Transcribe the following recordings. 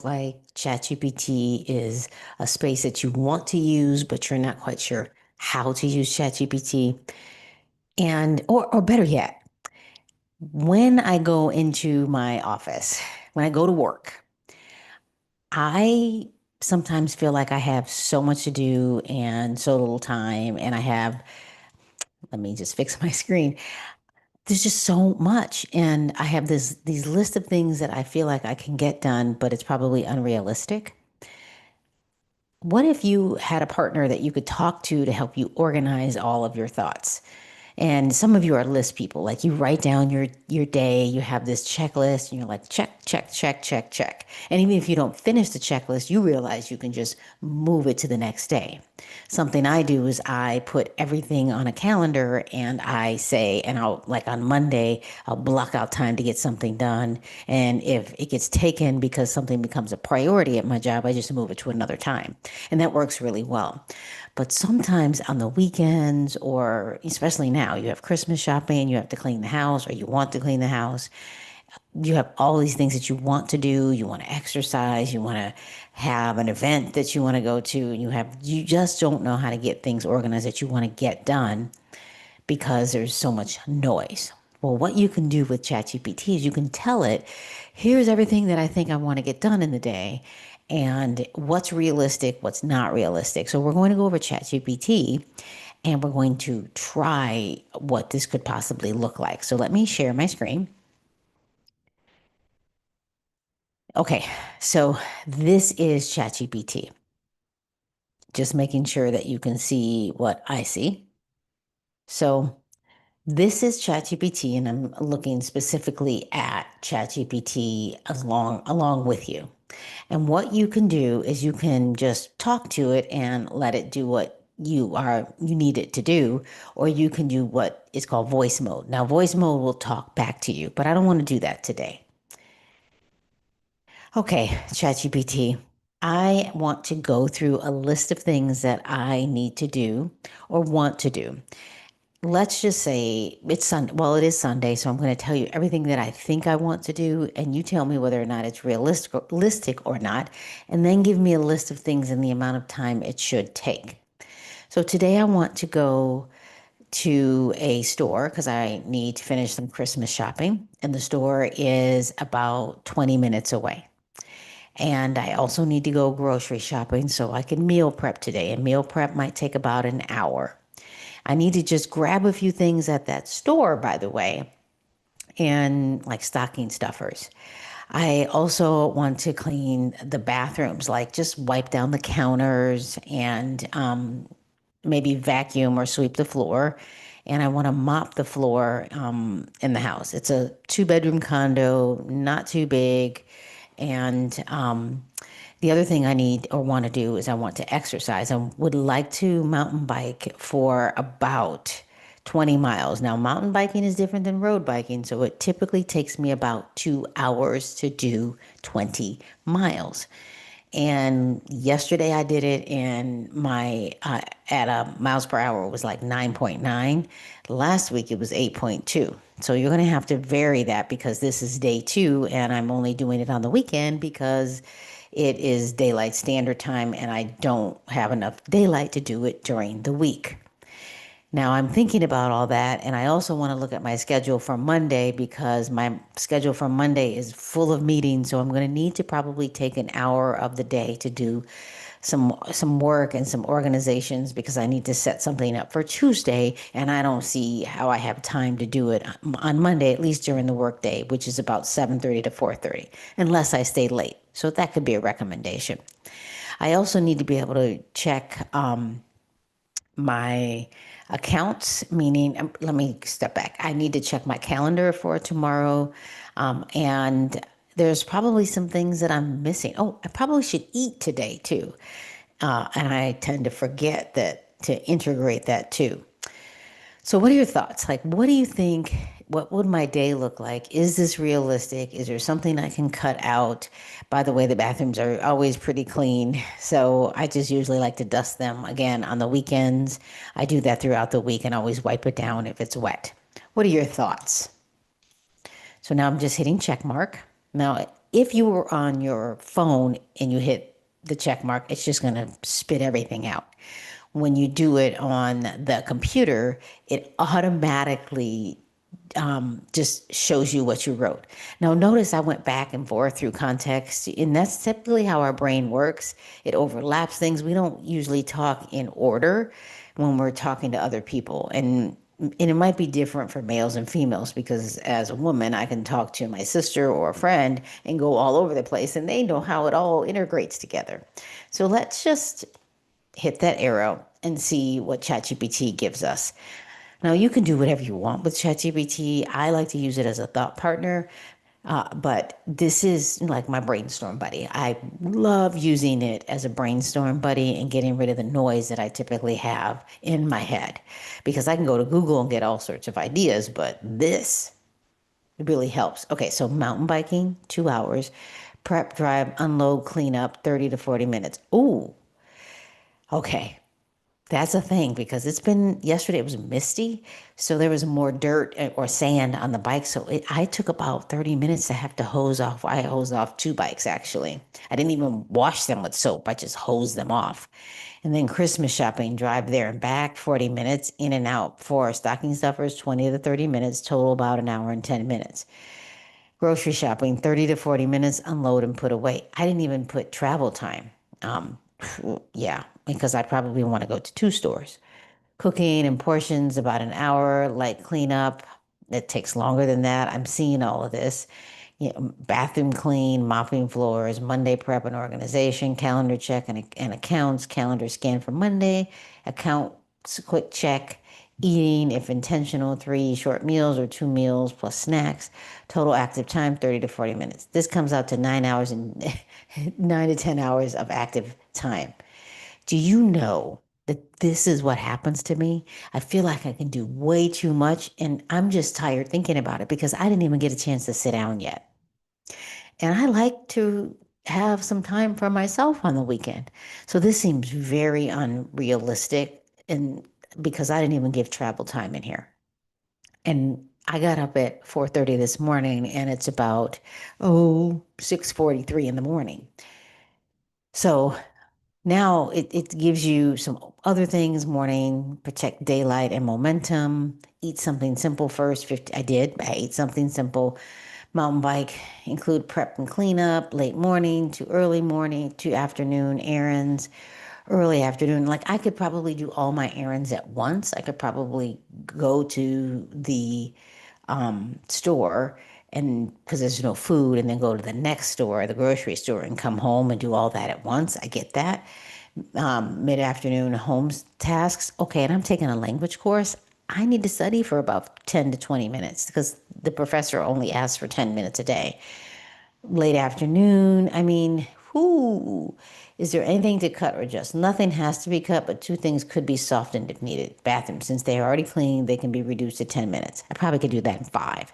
like ChatGPT is a space that you want to use, but you're not quite sure how to use ChatGPT. And, or better yet, when I go into my office, when I go to work, I sometimes feel like I have so much to do and so little time. And let me just fix my screen. There's just so much. And I have these list of things that I feel like I can get done, but it's probably unrealistic. What if you had a partner that you could talk to help you organize all of your thoughts? And some of you are list people, like you write down your day, you have this checklist, and you're like, check, check, check, check, check. And even if you don't finish the checklist, you realize you can just move it to the next day. Something I do is I put everything on a calendar and I say, and I'll like on Monday, I'll block out time to get something done. And if it gets taken because something becomes a priority at my job, I just move it to another time. And that works really well. But sometimes on the weekends, or especially now, you have Christmas shopping, you have to clean the house, or you want to clean the house. You have all these things that you want to do. You want to exercise, you want to have an event that you want to go to, and you just don't know how to get things organized that you want to get done because there's so much noise. Well, what you can do with ChatGPT is you can tell it, here's everything that I think I want to get done in the day and what's realistic, what's not realistic. So we're going to go over ChatGPT and we're going to try what this could possibly look like. So let me share my screen. Okay, so this is ChatGPT. Just making sure that you can see what I see. So this is ChatGPT, and I'm looking specifically at ChatGPT along with you. And what you can do is you can just talk to it and let it do what you need it to do, or you can do what is called voice mode. Now, voice mode will talk back to you, but I don't want to do that today. Okay, ChatGPT. I want to go through a list of things that I need to do or want to do. Let's just say it's Sunday. Well, it is Sunday, so I'm going to tell you everything that I think I want to do, and you tell me whether or not it's realistic or not, and then give me a list of things and the amount of time it should take. So today I want to go to a store because I need to finish some Christmas shopping, and the store is about 20 minutes away. And I also need to go grocery shopping so I can meal prep today, and meal prep might take about an hour. I need to just grab a few things at that store, by the way, and like stocking stuffers. I also want to clean the bathrooms, like just wipe down the counters and maybe vacuum or sweep the floor. And I want to mop the floor in the house. It's a two-bedroom condo, not too big. And the other thing I need or want to do is I want to exercise. I would like to mountain bike for about 20 miles. Now, mountain biking is different than road biking, so it typically takes me about 2 hours to do 20 miles. And yesterday I did it, and my at a miles per hour was like 9.9. Last week it was 8.2. So you're going to have to vary that because this is day two, and I'm only doing it on the weekend because it is daylight standard time, and I don't have enough daylight to do it during the week. Now I'm thinking about all that, and I also want to look at my schedule for Monday because my schedule for Monday is full of meetings. So I'm going to need to probably take an hour of the day to do some work and some organizations because I need to set something up for Tuesday, and I don't see how I have time to do it on Monday, at least during the workday, which is about 7:30 to 4:30, unless I stay late. So that could be a recommendation. I also need to be able to check my accounts, meaning, let me step back. I need to check my calendar for tomorrow. And there's probably some things that I'm missing. Oh, I probably should eat today too. And I tend to forget that to integrate that too. So, what are your thoughts? Like, what do you think? What would my day look like? Is this realistic? Is there something I can cut out? By the way, the bathrooms are always pretty clean. So, I just usually like to dust them again on the weekends. I do that throughout the week and always wipe it down if it's wet. What are your thoughts? So, now I'm just hitting check mark. Now, if you were on your phone and you hit the check mark, it's just going to spit everything out. When you do it on the computer, it automatically just shows you what you wrote. Now, notice I went back and forth through context, and that's typically how our brain works. It overlaps things. We don't usually talk in order when we're talking to other people. And it might be different for males and females because as a woman, I can talk to my sister or a friend and go all over the place, and they know how it all integrates together. So let's just hit that arrow and see what ChatGPT gives us. Now, you can do whatever you want with ChatGPT. I like to use it as a thought partner, but this is like my brainstorm buddy. I love using it as a brainstorm buddy and getting rid of the noise that I typically have in my head because I can go to Google and get all sorts of ideas, but this really helps. Okay, so mountain biking, 2 hours, prep, drive, unload, clean up, 30 to 40 minutes. Ooh, okay. That's a thing because it's been yesterday. It was misty, so there was more dirt or sand on the bike. So I took about 30 minutes to have to hose off. I hosed off two bikes actually. I didn't even wash them with soap. I just hosed them off. And then Christmas shopping, drive there and back, 40 minutes in and out for stocking stuffers, 20 to 30 minutes, total about an hour and 10 minutes. Grocery shopping, 30 to 40 minutes, unload and put away. I didn't even put travel time. Um, yeah, because I probably want to go to two stores. Cooking and portions, about an hour. Light cleanup, it takes longer than that. I'm seeing all of this. You know, bathroom clean, mopping floors, Monday prep and organization, calendar check and accounts, calendar scan for Monday, accounts quick check, eating if intentional, 3 short meals or 2 meals plus snacks. Total active time 30 to 40 minutes. This comes out to 9 hours and 9 to 10 hours of active time. Do you know that this is what happens to me? I feel like I can do way too much and I'm just tired thinking about it because I didn't even get a chance to sit down yet. And I like to have some time for myself on the weekend. So this seems very unrealistic and because I didn't even give travel time in here. And I got up at 4:30 this morning and it's about 6:43 in the morning. So now it gives you some other things, morning, protect daylight and momentum, eat something simple first. 50, I did. I ate something simple. Mountain bike, include prep and cleanup, late morning to early morning to afternoon errands, early afternoon. Like I could probably do all my errands at once. I could probably go to the store and because there's no food and then go to the next store, the grocery store and come home and do all that at once. I get that mid-afternoon home tasks. Okay, and I'm taking a language course. I need to study for about 10 to 20 minutes because the professor only asks for 10 minutes a day. Late afternoon, I mean, whoo, is there anything to cut or adjust? Nothing has to be cut, but two things could be softened if needed. Bathroom, since they are already clean, they can be reduced to 10 minutes. I probably could do that in 5.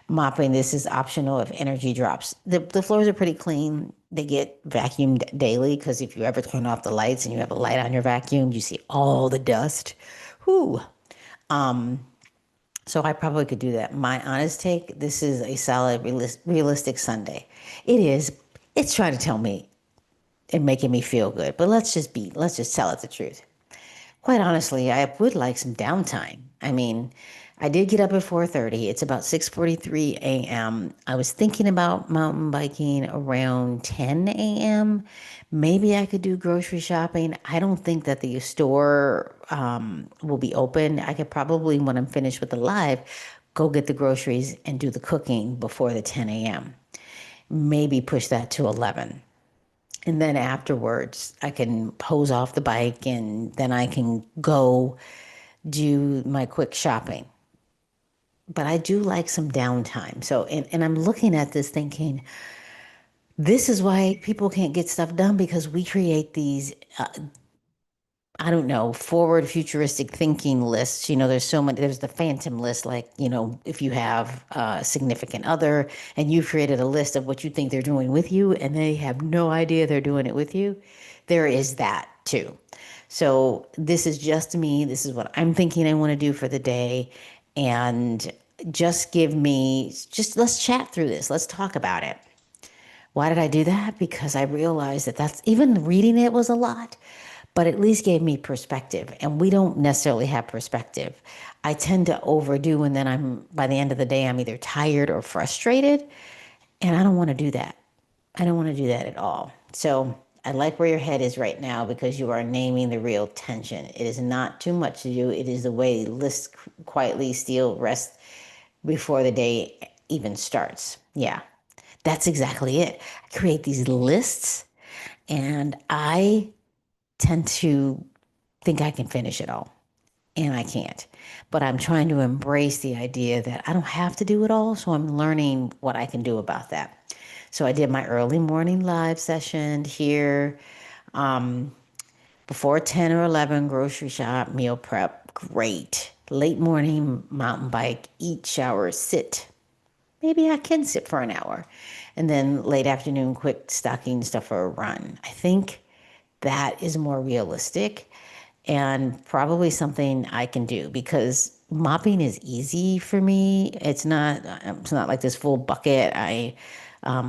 Mopping, this is optional if energy drops. The floors are pretty clean. They get vacuumed daily because if you ever turn off the lights and you have a light on your vacuum, you see all the dust. Whew. So I probably could do that. My honest take, this is a solid, realistic Sunday. It is. It's trying to tell me and making me feel good. But let's just tell it the truth. Quite honestly, I would like some downtime. I mean, I did get up at 4:30. It's about 6:43 a.m. I was thinking about mountain biking around 10 a.m. Maybe I could do grocery shopping. I don't think that the store will be open. I could probably, when I'm finished with the live, go get the groceries and do the cooking before the 10 a.m. Maybe push that to 11. And then afterwards, I can pose off the bike and then I can go do my quick shopping. But I do like some downtime. So, and I'm looking at this thinking, this is why people can't get stuff done because we create these I don't know, forward futuristic thinking lists. You know, there's so many, there's the phantom list, like, you know, if you have a significant other and you've created a list of what you think they're doing with you and they have no idea they're doing it with you, there is that too. So this is just me. This is what I'm thinking I want to do for the day. And just let's chat through this. Let's talk about it. Why did I do that? Because I realized that that's even reading it was a lot, but at least gave me perspective. And we don't necessarily have perspective. I tend to overdo, and then by the end of the day, I'm either tired or frustrated. And I don't want to do that. I don't want to do that at all. So I like where your head is right now because you are naming the real tension. It is not too much to do. It is the way lists quietly steal rest before the day even starts. Yeah, that's exactly it. I create these lists and I tend to think I can finish it all. And I can't. But I'm trying to embrace the idea that I don't have to do it all. So I'm learning what I can do about that. So I did my early morning live session here before 10 or 11, grocery shop, meal prep, great. Late morning, mountain bike, eat, shower, sit. Maybe I can sit for an hour. And then late afternoon, quick stocking stuff for a run. I think that is more realistic and probably something I can do because mopping is easy for me. It's not like this full bucket. I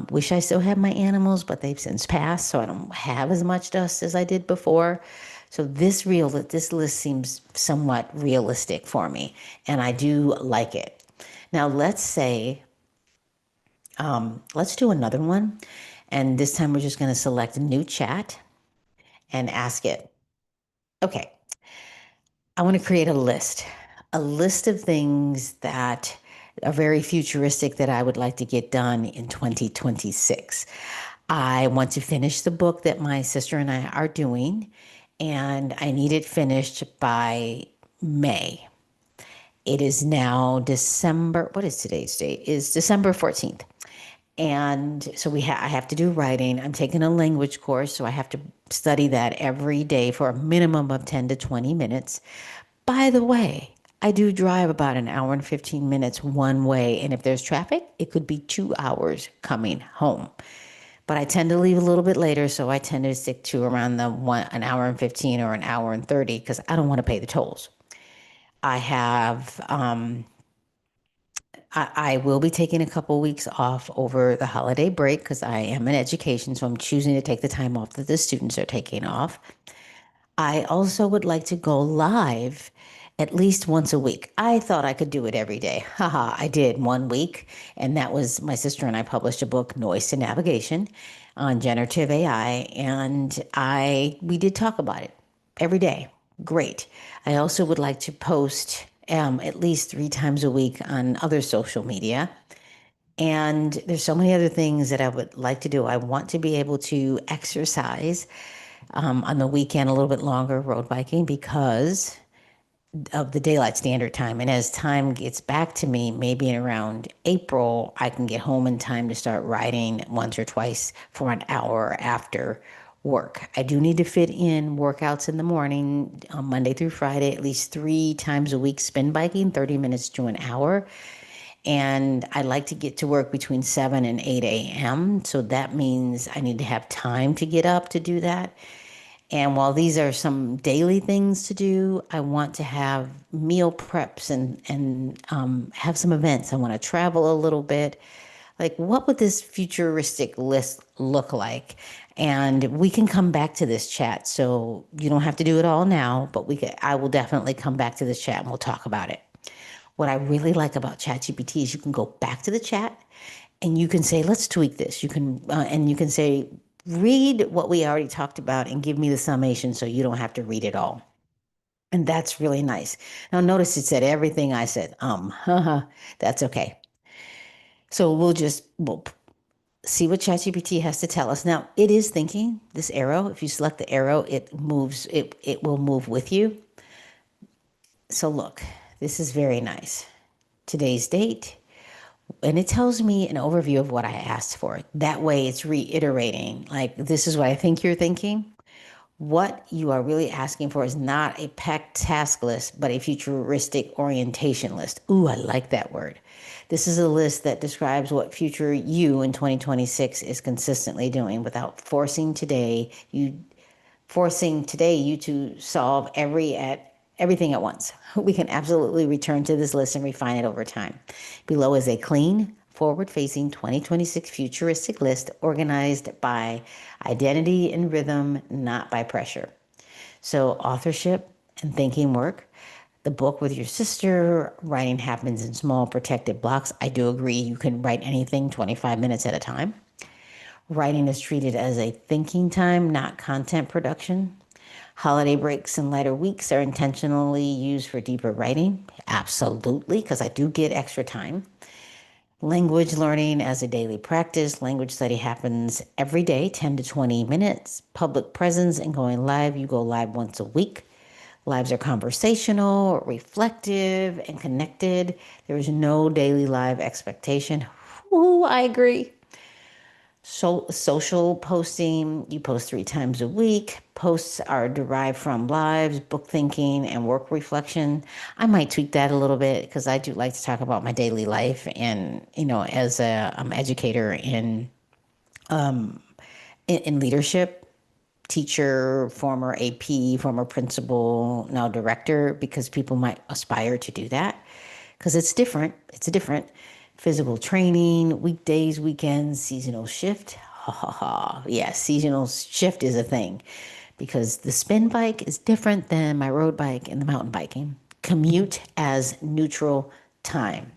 wish I still had my animals, but they've since passed, so I don't have as much dust as I did before. So this list seems somewhat realistic for me, and I do like it. Now let's do another one, and this time we're just going to select a new chat and ask it. Okay, I want to create a list of things that are very futuristic that I would like to get done in 2026. I want to finish the book that my sister and I are doing, and I need it finished by May. It is now December. What is today's date? Is December 14th. And so I have to do writing. I'm taking a language course, so I have to study that every day for a minimum of 10 to 20 minutes. By the way, I do drive about an hour and 15 minutes one way. And if there's traffic, it could be 2 hours coming home. But I tend to leave a little bit later. So I tend to stick to around an hour and 15 or an hour and 30 because I don't want to pay the tolls. I have, I will be taking a couple weeks off over the holiday break because I am in education. So I'm choosing to take the time off that the students are taking off. I also would like to go live at least once a week. I thought I could do it every day. Haha, I did 1 week. And that was my sister and I published a book, Noise to Navigation, on generative AI. And we did talk about it every day. Great. I also would like to post at least 3 times a week on other social media. And there's so many other things that I would like to do. I want to be able to exercise on the weekend a little bit longer road biking because of the daylight standard time. And as time gets back to me, maybe in around April, I can get home in time to start riding once or twice for an hour after work. I do need to fit in workouts in the morning on Monday through Friday, at least 3 times a week, spin biking, 30 minutes to an hour. And I like to get to work between 7 and 8 a.m. So that means I need to have time to get up to do that. And while these are some daily things to do, I want to have meal preps and have some events. I want to travel a little bit. Like, what would this futuristic list look like? And we can come back to this chat. So you don't have to do it all now, but I will definitely come back to this chat and we'll talk about it. What I really like about ChatGPT is you can go back to the chat and you can say, let's tweak this. And you can say, read what we already talked about and give me the summation so you don't have to read it all. And that's really nice. Now, notice it said everything I said. That's okay. So we'll see what ChatGPT has to tell us. Now, it is thinking this arrow. If you select the arrow, it will move with you. So look, this is very nice. Today's date, and it tells me an overview of what I asked for. That way it's reiterating, like, this is what I think you're thinking. What you are really asking for is not a packed task list, but a futuristic orientation list. Ooh, I like that word. This is a list that describes what future you in 2026 is consistently doing without forcing today you to solve everything at once. We can absolutely return to this list and refine it over time. Below is a clean, forward-facing 2026 futuristic list organized by identity and rhythm, not by pressure. So, authorship and thinking work. The book with your sister, writing happens in small protected blocks. I do agree you can write anything 25 minutes at a time. Writing is treated as a thinking time, not content production. Holiday breaks and lighter weeks are intentionally used for deeper writing. Absolutely, because I do get extra time. Language learning as a daily practice. Language study happens every day, 10 to 20 minutes. Public presence and going live. You go live once a week. Lives are conversational, reflective, and connected. There is no daily live expectation. Ooh, I agree. So, social posting, you post 3 times a week. Posts are derived from lives, book thinking, and work reflection. I might tweak that a little bit because I do like to talk about my daily life. And, as a educator in leadership, teacher, former AP, former principal, now director, because people might aspire to do that because it's different. It's a different physical training, weekdays, weekends, seasonal shift. Ha ha ha. Yeah, seasonal shift is a thing because the spin bike is different than my road bike and the mountain biking. Commute as neutral time.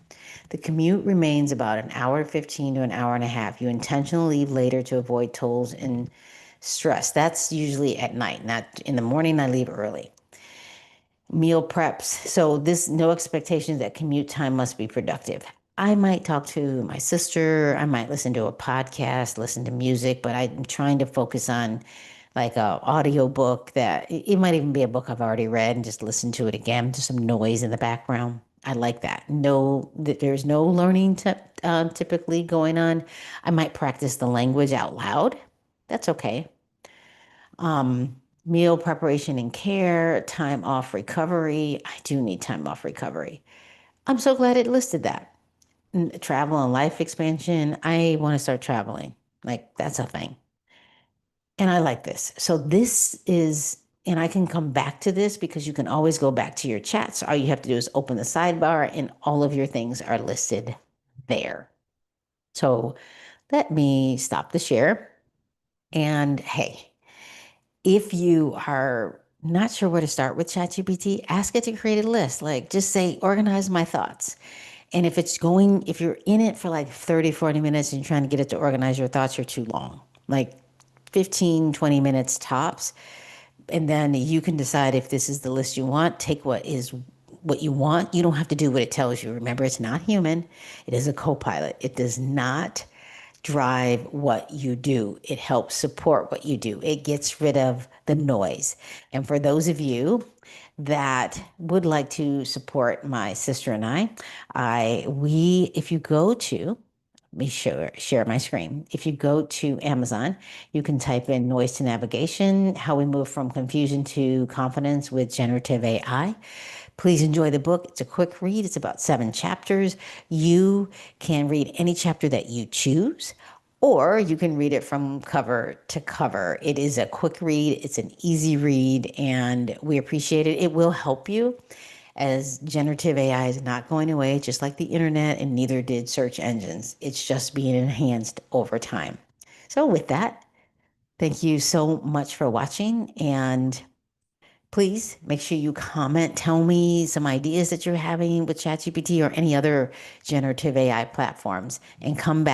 The commute remains about an hour 15 to an hour and a half. You intentionally leave later to avoid tolls and stress. That's usually at night, not in the morning. I leave early. Meal preps. So this no expectation that commute time must be productive. I might talk to my sister. I might listen to a podcast, listen to music, but I'm trying to focus on like a audio book that it might even be a book I've already read and just listen to it again. Just some noise in the background. I like that. No, there's no learning typically going on. I might practice the language out loud. That's okay. Meal preparation and care, time off recovery. I do need time off recovery. I'm so glad it listed that. Travel and life expansion. I want to start traveling. Like, that's a thing. And I like this. So, this is, and I can come back to this because you can always go back to your chats. All you have to do is open the sidebar, and all of your things are listed there. So, let me stop the share. And hey, if you are not sure where to start with ChatGPT, ask it to create a list. Like just say, organize my thoughts. And if you're in it for like 30, 40 minutes and you're trying to get it to organize your thoughts, you're too long. Like 15, 20 minutes tops. And then you can decide if this is the list you want. Take what you want. You don't have to do what it tells you. Remember, it's not human. It is a co-pilot. It does not drive what you do. It helps support what you do. It gets rid of the noise. And for those of you that would like to support my sister and if you go to, let me share my screen. If you go to Amazon, you can type in noise to navigation, how we move from confusion to confidence with generative AI. Please enjoy the book. It's a quick read. It's about 7 chapters. You can read any chapter that you choose, or you can read it from cover to cover. It is a quick read. It's an easy read, and we appreciate it. It will help you as generative AI is not going away, just like the internet, and neither did search engines. It's just being enhanced over time. So with that, thank you so much for watching, and please make sure you comment. Tell me some ideas that you're having with ChatGPT or any other generative AI platforms and come back.